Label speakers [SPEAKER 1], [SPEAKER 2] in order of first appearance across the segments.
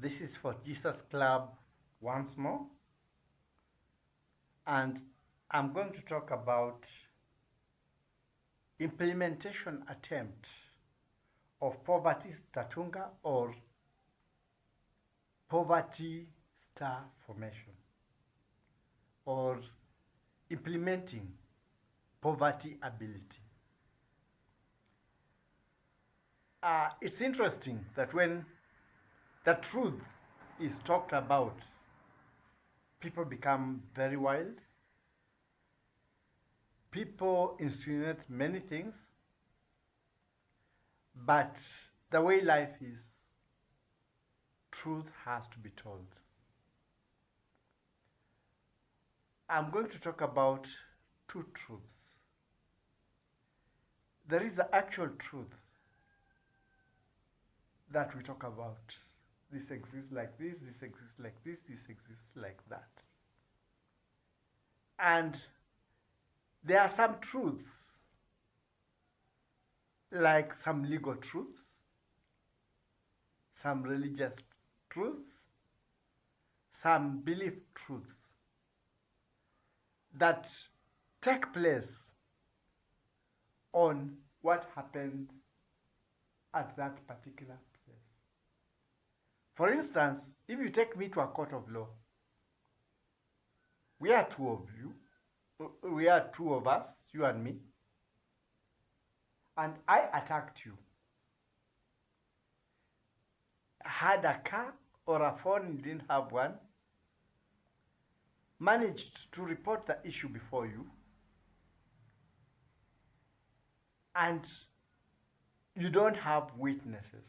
[SPEAKER 1] This is for Jesus Club once more, and I'm going to talk about implementation attempt of poverty star TUNGA or poverty star formation or implementing poverty ability. It's interesting that when the truth is talked about, people become very wild. People insinuate many things, but the way life is, truth has to be told. I'm going to talk about two truths. There is the actual truth that we talk about. This exists like this exists like this exists like that. And there are some truths, like some legal truths, some religious truths, some belief truths that take place on what happened at that particular place. For instance, if you take me to a court of law, we are two of you, we are two of us, you and me, and I attacked you. Had a car or a phone, you didn't have one, managed to report the issue before you, and you don't have witnesses.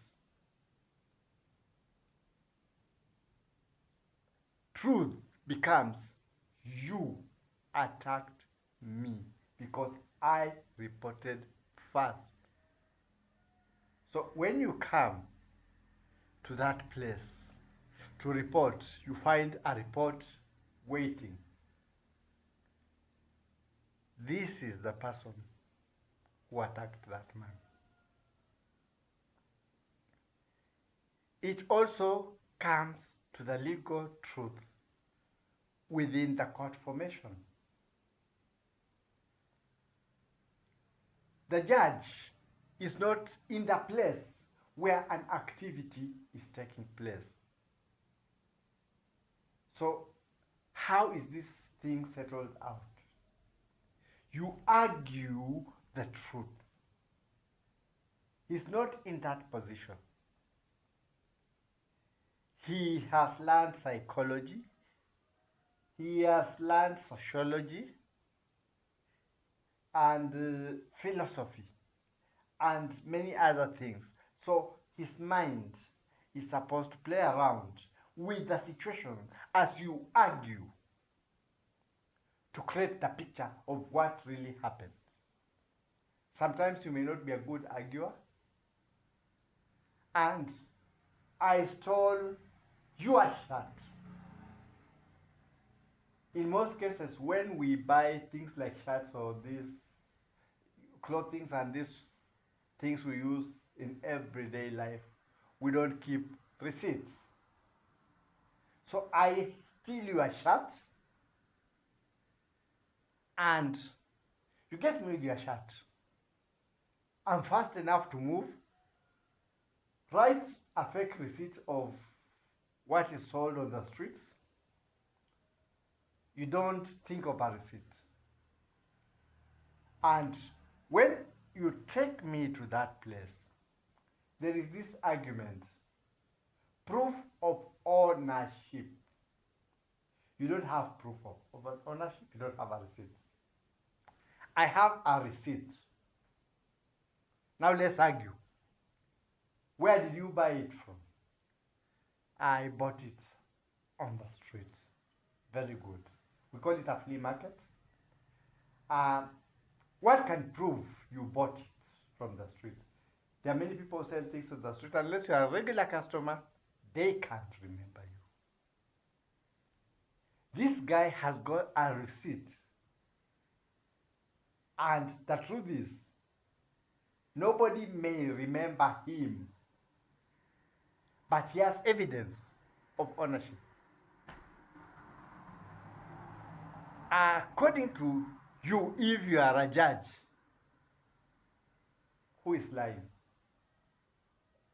[SPEAKER 1] Truth becomes you attacked me because I reported first. So when you come to that place to report, you find a report waiting. This is the person who attacked that man. It also comes to the legal truth within the court formation. The judge is not in the place where an activity is taking place. So, how is this thing settled out? You argue the truth. He's not in that position. He has learned psychology, he has learned sociology and philosophy and many other things. So his mind is supposed to play around with the situation as you argue to create the picture of what really happened. Sometimes you may not be a good arguer, and I stole your shirt. In most cases, when we buy things like shirts or these clothing and these things we use in everyday life, we don't keep receipts. So I steal your shirt and you get me your shirt. I'm fast enough to move, write a fake receipt of what is sold on the streets. You don't think of a receipt. And when you take me to that place, there is this argument, proof of ownership. You don't have proof of ownership, you don't have a receipt. I have a receipt. Now let's argue. Where did you buy it from? I bought it on the street. Very good. We call it a flea market. What can prove you bought it from the street? There are many people who sell things on the street. Unless you are a regular customer, they can't remember you. This guy has got a receipt. And the truth is, nobody may remember him but he has evidence of ownership. According to you, if you are a judge, who is lying?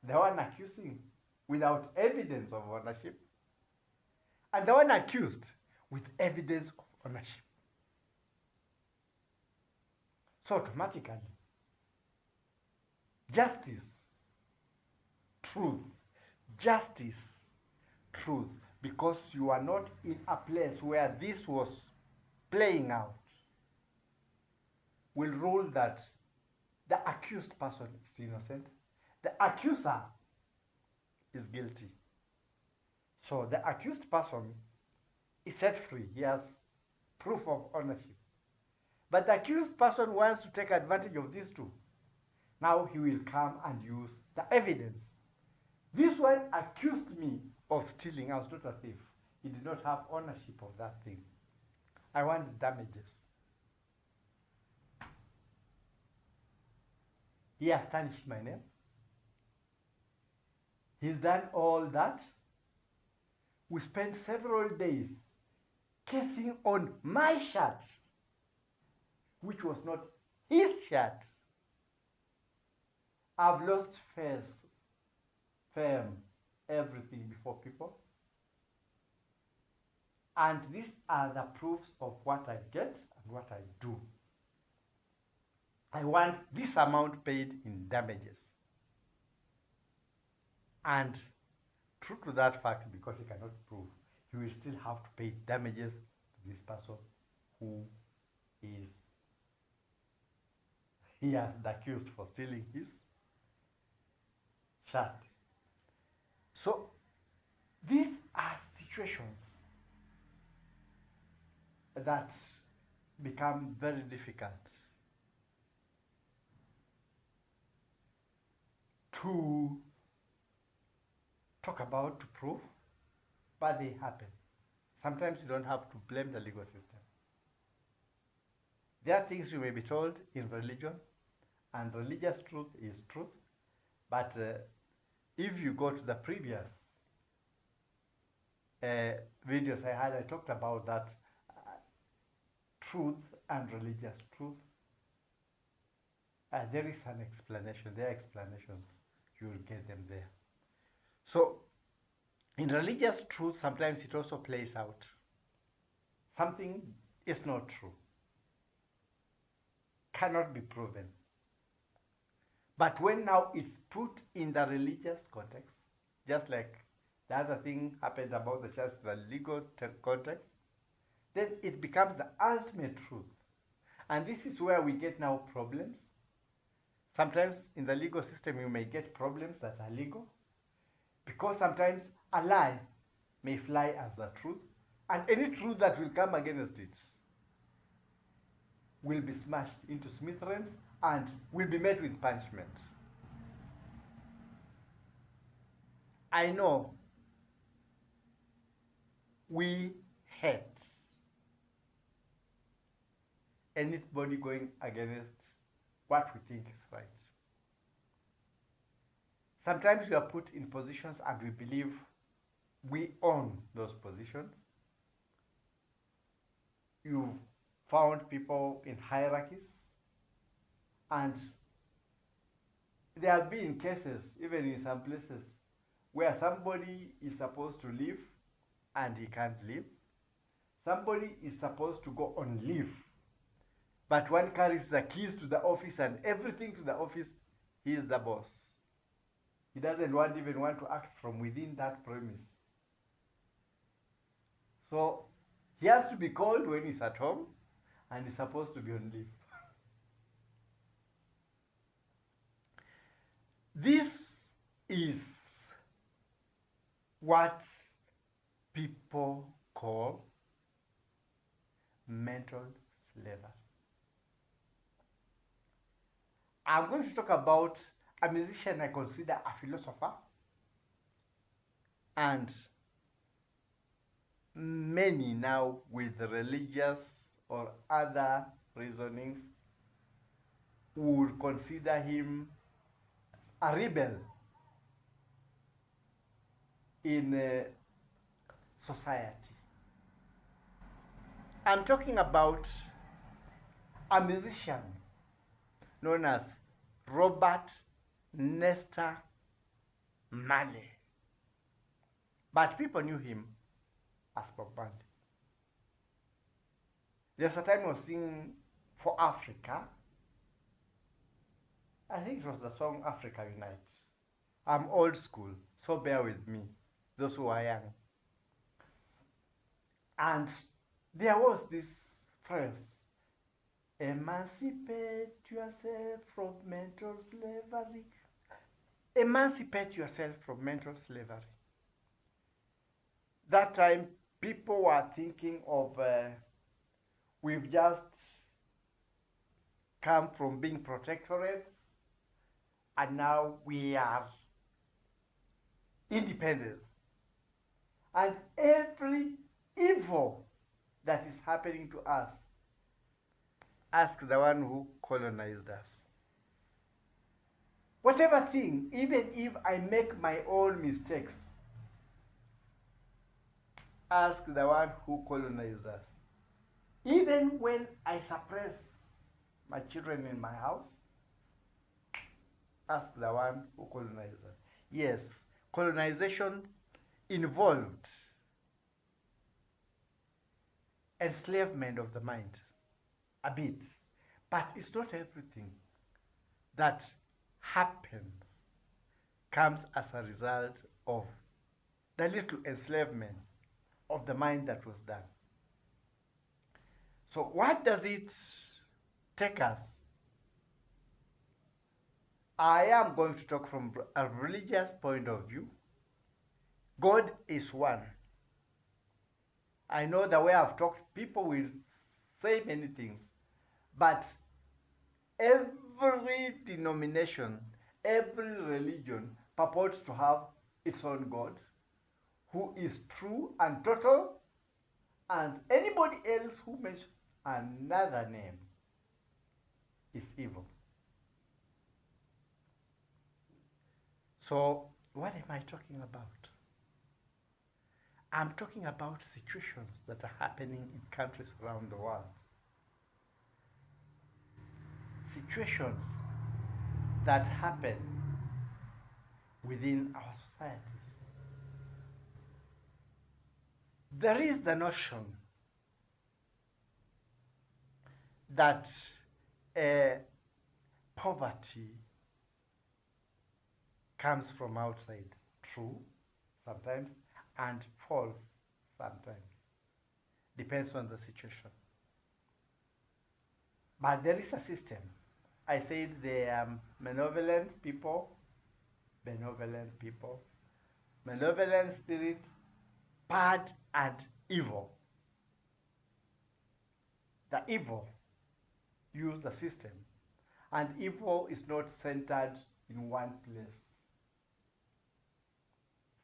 [SPEAKER 1] The one accusing without evidence of ownership, and the one accused with evidence of ownership. So automatically, justice, truth, justice, truth, because you are not in a place where this was playing out, will rule that the accused person is innocent, the accuser is guilty. So the accused person is set free. He has proof of ownership. But the accused person wants to take advantage of these two. Now he will come and use the evidence. This one accused me of stealing. I was not a thief. He did not have ownership of that thing. I want damages. He has tarnished my name. He's done all that. We spent several days casing on my shirt, which was not his shirt. I've lost face, fame, everything before people. And these are the proofs of what I get and what I do. I want this amount paid in damages. And true to that fact, because he cannot prove, he will still have to pay damages to this person who is, he has accused for stealing his shirt. So these are situations that become very difficult to talk about, to prove, but they happen. Sometimes you don't have to blame the legal system. There are things you may be told in religion, and religious truth is truth, but if you go to the previous videos I had, I talked about that truth and religious truth. There is an explanation. There are explanations. You will get them there. So, in religious truth, sometimes it also plays out. Something is not true, cannot be proven. But when now it's put in the religious context, just like the other thing happened about the church, the legal context, then it becomes the ultimate truth. And this is where we get now problems. Sometimes in the legal system, you may get problems that are legal, because sometimes a lie may fly as the truth, and any truth that will come against it will be smashed into smithereens and will be met with punishment. I know we hate anybody going against what we think is right. Sometimes we are put in positions and we believe we own those positions. You've found people in hierarchies, and there have been cases, even in some places, where somebody is supposed to leave and he can't leave. Somebody is supposed to go on leave, but one carries the keys to the office and everything to the office. He is the boss. He doesn't even want to act from within that premise. So he has to be called when he's at home, and he's supposed to be on leave. This is what people call mental slavery. I'm going to talk about a musician I consider a philosopher, and many now with religious or other reasonings would consider him a rebel. in society. I'm talking about a musician known as Robert Nesta Marley. But people knew him as Bob Marley. There's a time I was singing for Africa. I think it was the song Africa Unite. I'm old school, so bear with me, those who are young. And there was this phrase, emancipate yourself from mental slavery. Emancipate yourself from mental slavery. That time, people were thinking of, we've just come from being protectorates, and now we are independent. And every evil that is happening to us, ask the one who colonized us. Whatever thing, even if I make my own mistakes, ask the one who colonized us. Even when I suppress my children in my house, ask the one who colonized us. Yes, colonization involved enslavement of the mind, a bit, but it's not everything that happens comes as a result of the little enslavement of the mind that was done. So what does it take us? I am going to talk from a religious point of view. God is one. I know the way I've talked, people will say many things, but every denomination, every religion purports to have its own God, who is true and total, and anybody else who mentions another name is evil. So, what am I talking about? I'm talking about situations that are happening in countries around the world. Situations that happen within our societies. There is the notion that poverty comes from outside. True, sometimes, and false, sometimes. Depends on the situation. But there is a system. I said they are benevolent people, malevolent spirits, bad and evil. The evil use the system, and evil is not centered in one place,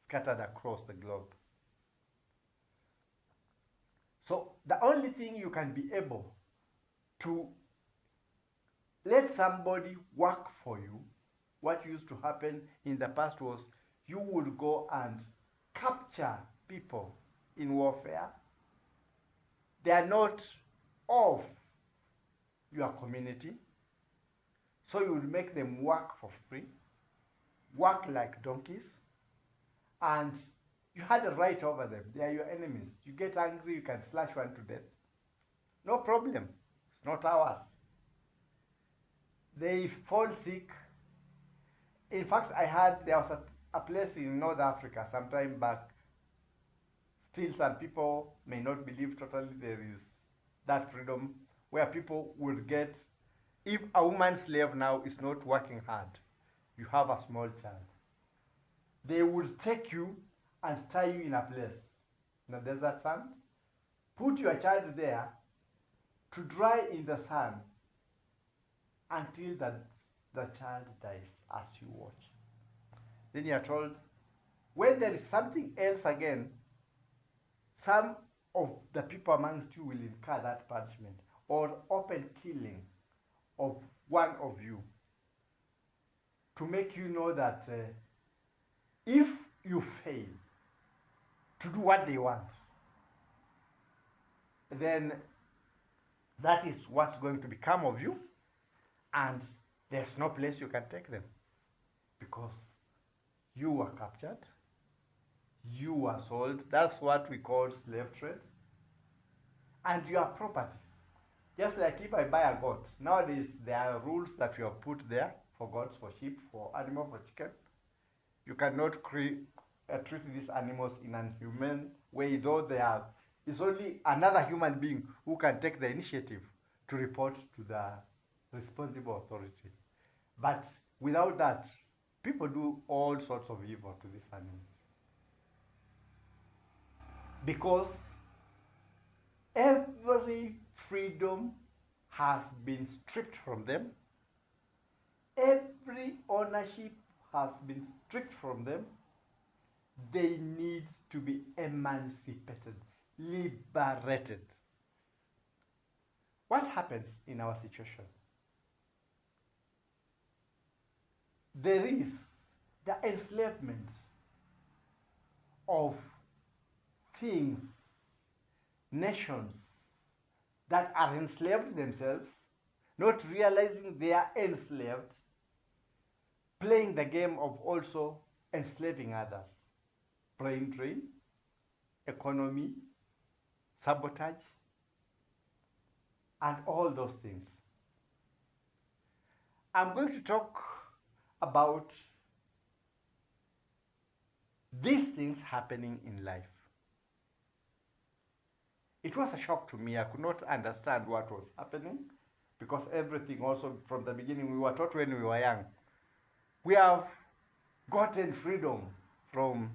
[SPEAKER 1] scattered across the globe. So the only thing you can be able to let somebody work for you, what used to happen in the past was you would go and capture people in warfare. They are not of your community, so you would make them work for free, work like donkeys, and you had a right over them. They are your enemies. You get angry, you can slash one to death. No problem. It's not ours. They fall sick. In fact, I heard there was a place in North Africa some time back. Still, some people may not believe totally there is that freedom where people will get, if a woman slave now is not working hard, you have a small child, they will take you and tie you in a place in the desert sand, put your child there to dry in the sun until the child dies as you watch. Then you are told, when there is something else again, some of the people amongst you will incur that punishment, or open killing of one of you, to make you know that if you fail, to do what they want, then that is what's going to become of you, and there's no place you can take them because you were captured, you were sold. That's what we call slave trade. And you are property. Just like if I buy a goat, nowadays there are rules that you have put there for goats, for sheep, for animal, for chicken. You cannot treat these animals in an inhumane way, though they are. It's only another human being who can take the initiative to report to the responsible authority. But without that, people do all sorts of evil to these animals. Because every freedom has been stripped from them. Every ownership has been stripped from them. They need to be emancipated, liberated. What happens in our situation? There is the enslavement of things, nations that are enslaved themselves, not realizing they are enslaved, playing the game of also enslaving others. Brain drain, economy, sabotage, and all those things. I'm going to talk about these things happening in life. It was a shock to me. I could not understand what was happening because everything also from the beginning, we were taught when we were young. We have gotten freedom from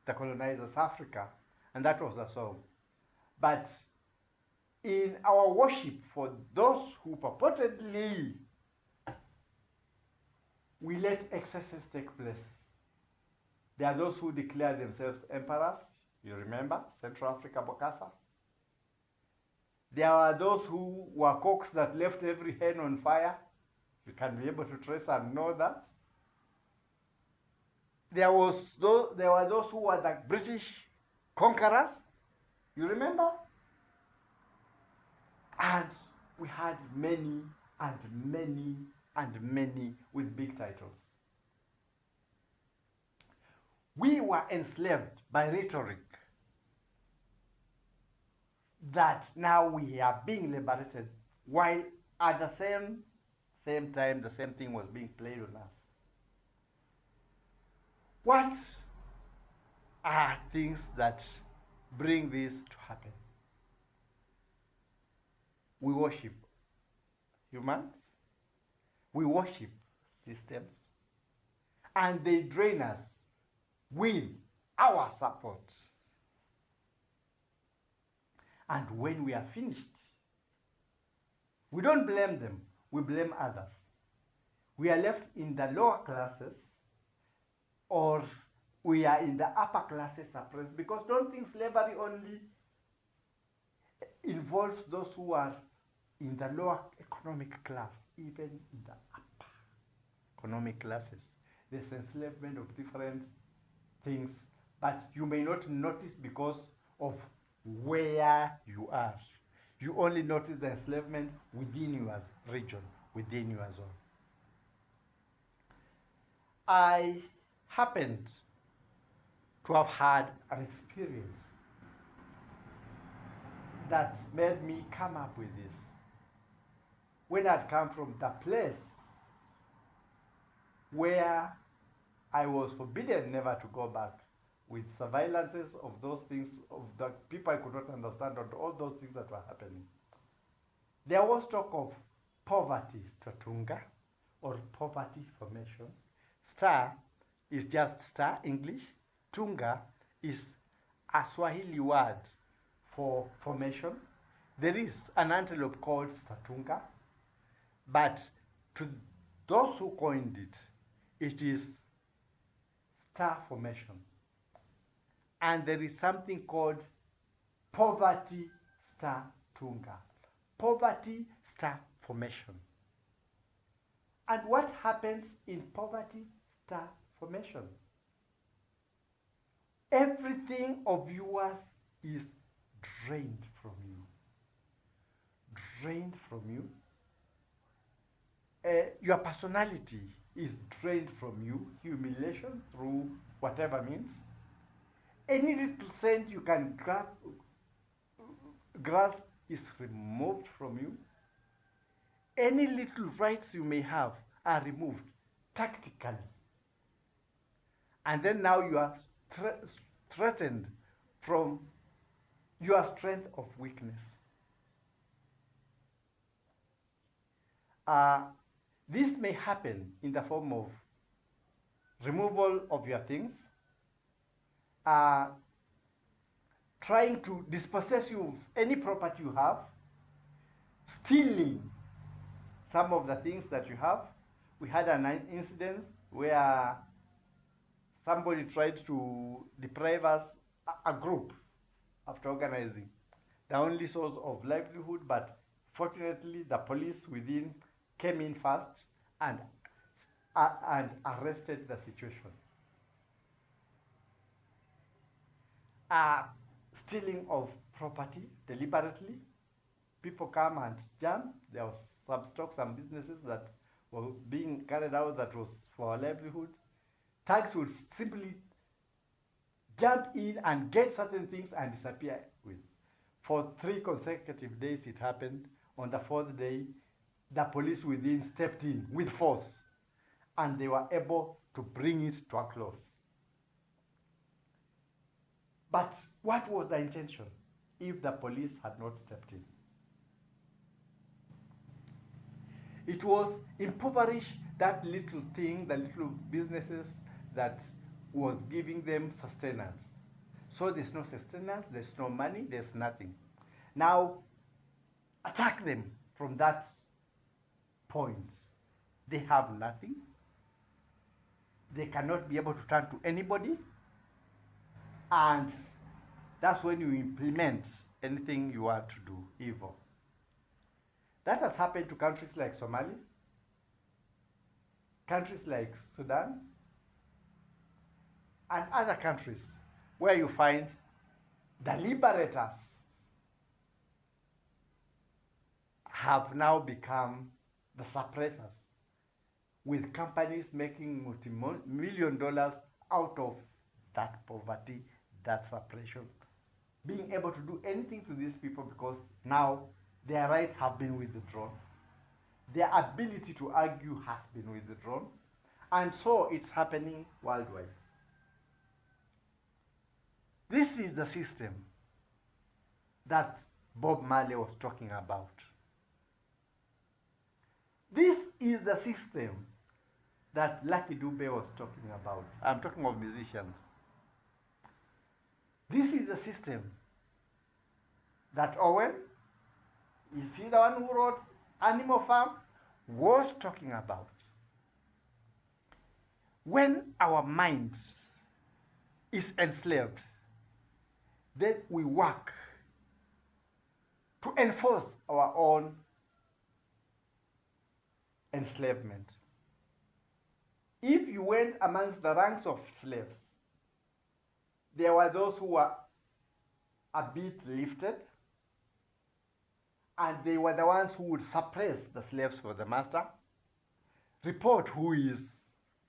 [SPEAKER 1] the colonizers, Africa, and that was the song. But in our worship for those who purportedly, we let excesses take place. There are those who declare themselves emperors. You remember Central Africa, Bokassa. There are those who were cooks that left every hen on fire. You can be able to trace and know that. There were those who were the British conquerors. You remember? And we had many and many and many with big titles. We were enslaved by rhetoric that now we are being liberated, while at the same time the same thing was being played on us. What are things that bring this to happen? We worship humans, we worship systems, and they drain us with our support. And when we are finished, we don't blame them, we blame others. We are left in the lower classes, or we are in the upper classes suppressed, because don't think slavery only involves those who are in the lower economic class. Even in the upper economic classes, there's enslavement of different things, but you may not notice because of where you are. You only notice the enslavement within your region, within your zone. I happened to have had an experience that made me come up with this. When I'd come from the place where I was forbidden never to go back, with surveillances of those things, of the people I could not understand, and all those things that were happening. There was talk of poverty TUNGA, or poverty formation. Star is just star English. TUNGA is a Swahili word for formation. There is an antelope called Satunga, but to those who coined it, it is star formation. And there is something called poverty star TUNGA, poverty star formation. And what happens in poverty star formation? Everything of yours is drained from you. Drained from you. Your personality is drained from you. Humiliation through whatever means. Any little scent you can grasp is removed from you. Any little rights you may have are removed tactically. And then now you are threatened from your strength of weakness. This may happen in the form of removal of your things, trying to dispossess you of any property you have, stealing some of the things that you have. We had an incident where somebody tried to deprive us, a group, after organizing, the only source of livelihood, but fortunately the police within came in fast and arrested the situation. Stealing of property deliberately. People come and jam. There was some stocks and businesses that were being carried out that was for our livelihood. Thugs would simply jump in and get certain things and disappear with. For 3 consecutive days it happened. On the 4th day, the police within stepped in with force and they were able to bring it to a close. But what was the intention if the police had not stepped in? It was impoverish that little thing, the little businesses that was giving them sustenance. So there's no sustenance, there's no money, there's nothing. Now, attack them from that point. They have nothing. They cannot be able to turn to anybody. And that's when you implement anything you want to do, evil. That has happened to countries like Somalia, countries like Sudan, and other countries where you find the liberators have now become the suppressors, with companies making multi-million dollars out of that poverty, that suppression, being able to do anything to these people because now their rights have been withdrawn. Their ability to argue has been withdrawn. And so it's happening worldwide. This is the system that Bob Marley was talking about. This is the system that Lucky Dube was talking about. I'm talking of musicians. This is the system that Owen, is he the one who wrote Animal Farm, was talking about. When our mind is enslaved, then we work to enforce our own enslavement. If you went amongst the ranks of slaves, there were those who were a bit lifted, and they were the ones who would suppress the slaves for the master, report who is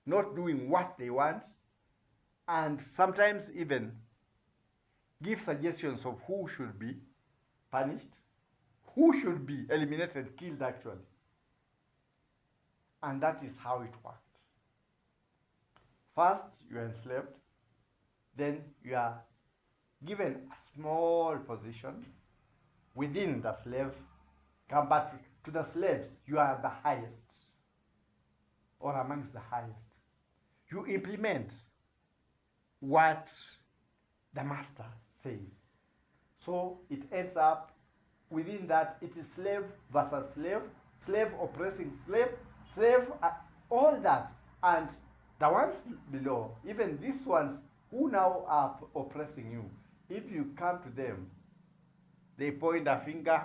[SPEAKER 1] not doing what they want, and sometimes even give suggestions of who should be punished, who should be eliminated, killed actually. And that is how it worked. First, you are enslaved, then you are given a small position within the slave camp, but to the slaves, you are the highest, or amongst the highest. You implement what the master says. So it ends up within that, it is slave versus slave, slave oppressing slave, all that. And the ones below, even these ones who now are oppressing you, if you come to them, they point a finger,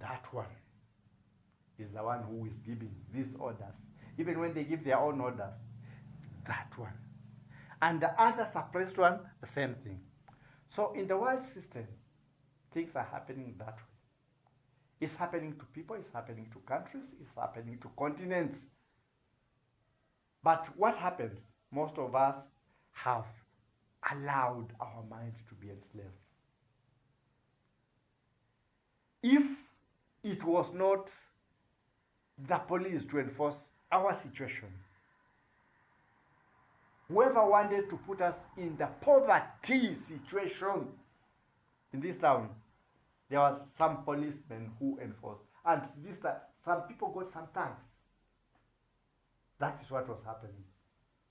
[SPEAKER 1] that one is the one who is giving these orders. Even when they give their own orders, that one. And the other suppressed one, the same thing. So in the world system, things are happening that way. It's happening to people, it's happening to countries, it's happening to continents. But what happens? Most of us have allowed our mind to be enslaved. If it was not the police to enforce our situation, whoever wanted to put us in the poverty situation in this town, there was some policemen who enforced. And this some people got some thanks. That is what was happening.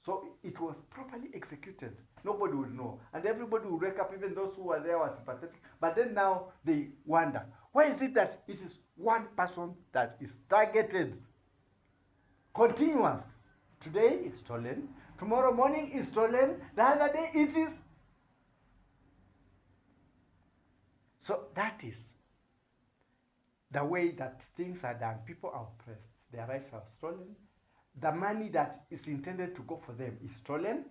[SPEAKER 1] So it was properly executed. Nobody would know. And everybody would wake up, even those who were there were sympathetic. But then now they wonder, why is it that it is one person that is targeted? Continuous. Today it's stolen. Tomorrow morning is stolen. The other day it is. So that is the way that things are done. People are oppressed. Their rights are stolen. The money that is intended to go for them is stolen,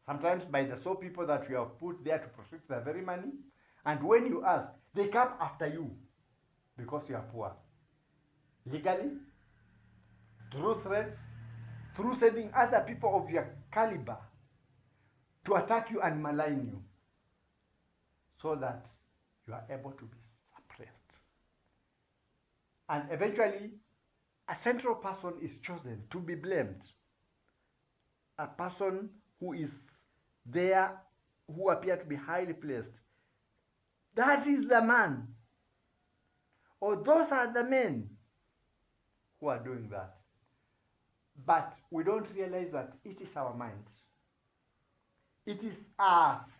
[SPEAKER 1] sometimes by the sole people that you have put there to protect the very money. And when you ask, they come after you because you are poor. Legally, through threats, through sending other people of your caliber to attack you and malign you, so that you are able to be suppressed. And eventually, a central person is chosen to be blamed. A person who is there, who appear to be highly placed. That is the man. Or those are the men who are doing that. But we don't realize that it is our mind. It is us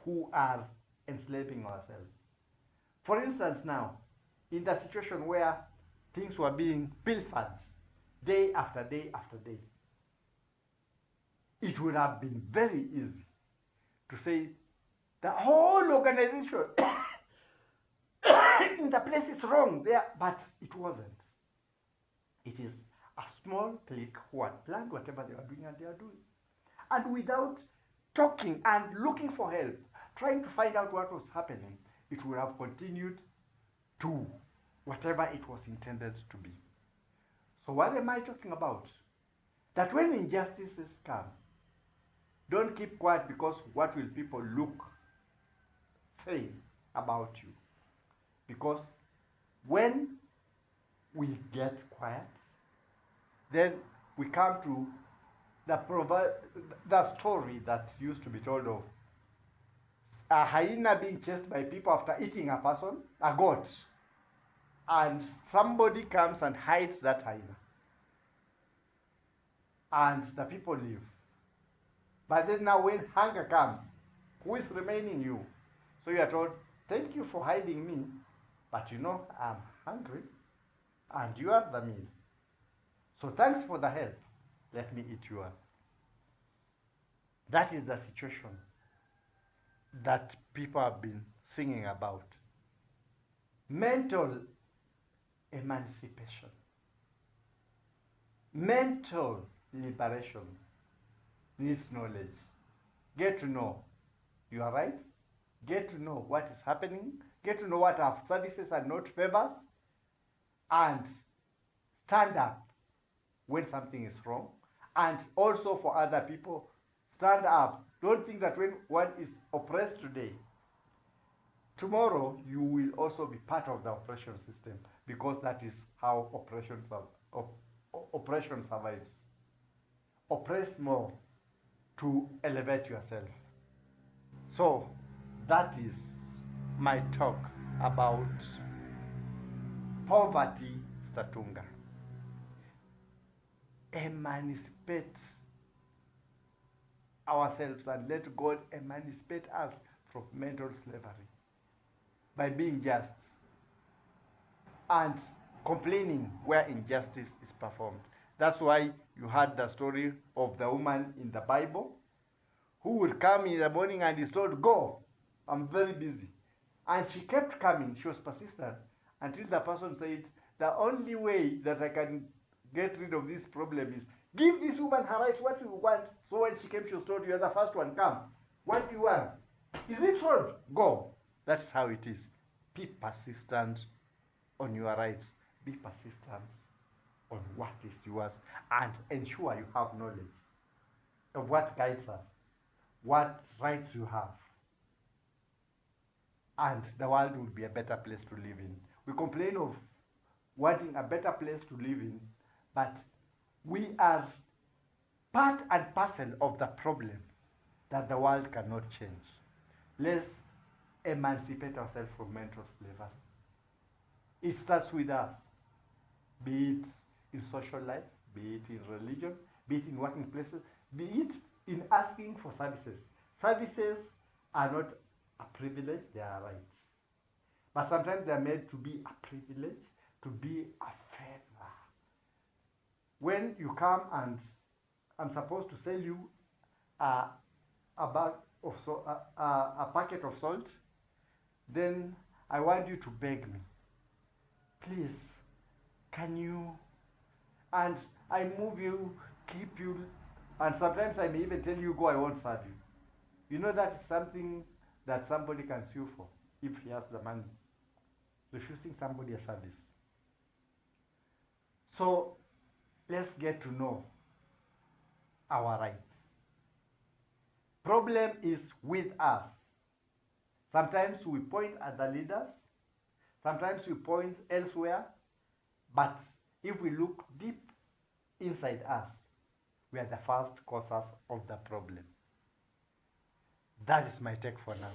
[SPEAKER 1] who are enslaving ourselves. For instance, now, in the situation where things were being pilfered day after day after day, it would have been very easy to say the whole organization in the place is wrong there, but it wasn't. It is a small clique who had planned whatever they were doing, and they are doing. And without talking and looking for help, trying to find out what was happening, it would have continued to whatever it was intended to be. So what am I talking about? That when injustices come, don't keep quiet, because what will people say about you? Because when we get quiet, then we come to the story that used to be told of a hyena being chased by people after eating a person, a goat, and somebody comes and hides that hyena, and the people leave. But then now when hunger comes, who is remaining? You. So you are told, thank you for hiding me, but you know I'm hungry and you are the meal. So thanks for the help. Let me eat you up. That is the situation that people have been singing about. Mental emancipation. Mental liberation needs knowledge. Get to know your rights. Get to know what is happening. Get to know what are services and not favors. And stand up when something is wrong. And also for other people, stand up. Don't think that when one is oppressed today, tomorrow you will also be part of the oppression system, because that is how oppression survives. Oppress more to elevate yourself. So that is my talk about poverty, TUNGA. Emancipate ourselves and let God emancipate us from mental slavery by being just and complaining where injustice is performed. That's why you heard the story of the woman in the Bible who would come in the morning and is told, go, I'm very busy. And she kept coming. She was persistent until the person said, the only way that I can get rid of this problem is give this woman her rights. What you want, So when she came, she was told, "You are the first one, come. What do you want? Is it solved? Go." That's how it is. Be persistent on your rights. Be persistent on what is yours, and ensure you have knowledge of what guides us, what rights you have, and the world will be a better place to live in. We complain of wanting a better place to live in, but we are part and parcel of the problem that the world cannot change. Let's emancipate ourselves from mental slavery. It starts with us, be it in social life, be it in religion, be it in working places, be it in asking for services. Services are not a privilege, they are a right. But sometimes they are made to be a privilege, to be a favor. When you come and I'm supposed to sell you a bag of a packet of salt, then I want you to beg me, please, can you? And I move you, keep you, and sometimes I may even tell you, go, I won't serve you. You know that is something that somebody can sue for if he has the money. Refusing somebody a service. So let's get to know our rights. Problem is with us. Sometimes we point at the leaders, sometimes we point elsewhere, but if we look deep inside us, we are the first causes of the problem. That is my take for now.